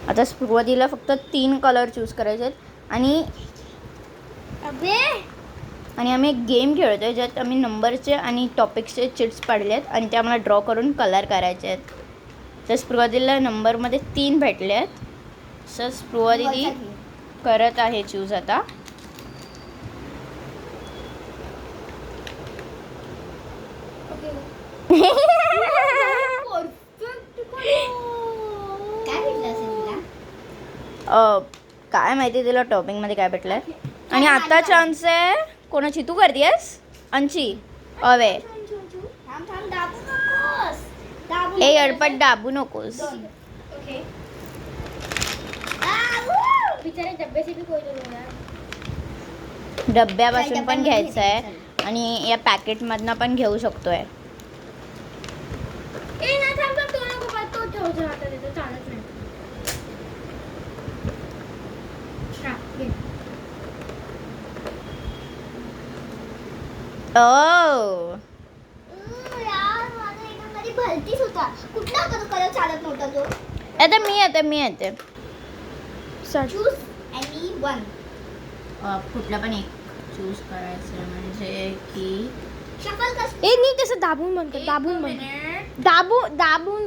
आता सुरुवातीला फक्त 3 कलर चूज करायचे आहेत आणि आम्ही एक गेम खेळतो आहे ज्यात आम्ही नंबरचे आणि टॉपिक्सचे चिट्स पाडले आहेत आणि ते आम्हाला ड्रॉ करून कलर करायचे आहेत. तर सुरुवातीला नंबरमध्ये 3 भेटले आहेत. सर स्पृहा दीदी करत आहे चूज आता. काय माहिती तिला टॉपिंगमध्ये काय भेटलंय. आणि आता चान्स आहे कोणाची. तू करतेस अंची. अवे ए अडपट दाबू नकोस. डब्यापासून पण घ्यायचं आहे आणि या पॅकेटमधनं पण घेऊ शकतोय. ओ आता मी येते. कुठला पण एक चूज करायचं म्हणजे की ए नाही तसं दाबून बंद कर. दाबून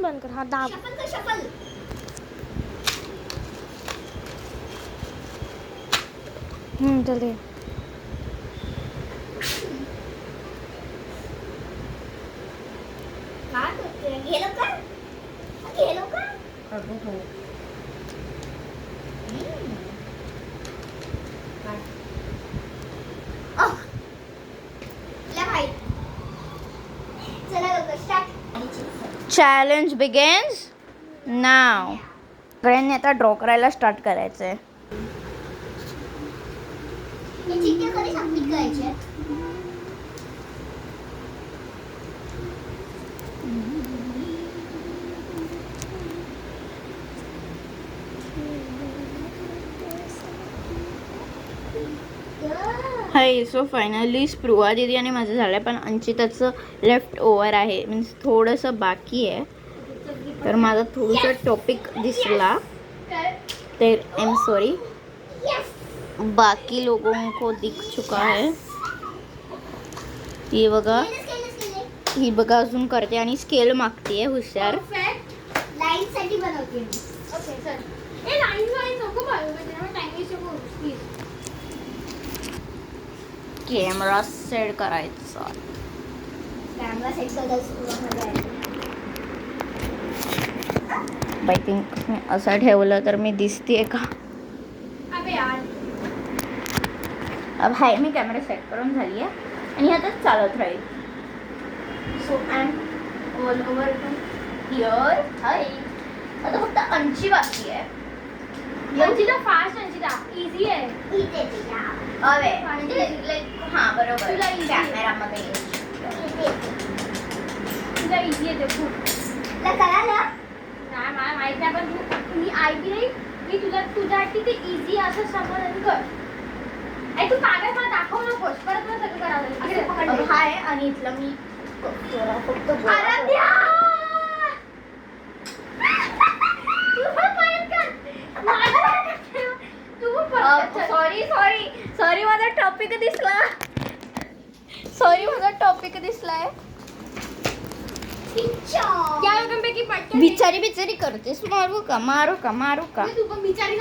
बंद कर. हा दाब. चलते. चॅलेंज बिगिन्स नाव. सगळ्यांनी आता ड्रॉ करायला स्टार्ट करायचं आहे. हाय सो फायनली स्पृहा दीदी आणि माझं झालं आहे पण अंचिताचं लेफ्ट ओव्हर आहे. मीन्स थोडंसं बाकी आहे. तर माझा थोडासा टॉपिक दिसला तर आई एम सॉरी. बाकी लोगों को दिख चुका है. ही बघा अजून करते आणि स्केल मागते. हुशार. कॅमेरा सेट करायचा. आय थिंक असं ठेवलं तर मी दिसते का. अब हाय मी कॅमेरा सेट करून झाली आहे आणि आता चालत राहील. So I am all over to here. हाय आता फक्त अंची बाकी आहे. अंचिता फास्ट. अंचिता इझी आहे. अवे म्हणजे लाईक हां बरोबर. तुला easy आहे. कॅमेरामध्ये तुला इझी आहे ते खूप. नाही मला माहिती आहे पण मी ऐकली नाही की तुला तुझ्यासाठी ते इझी असं समज कर. आई तू कागद मला दाखवू नकोस. परत मला सगळं करावं लागेल. हाय आणि इथलं मी फक्त आराध्या सॉरी माझा टॉपिक दिसला. दिसलाय. बिचारी करतेस. मारू का तू पण बिचारी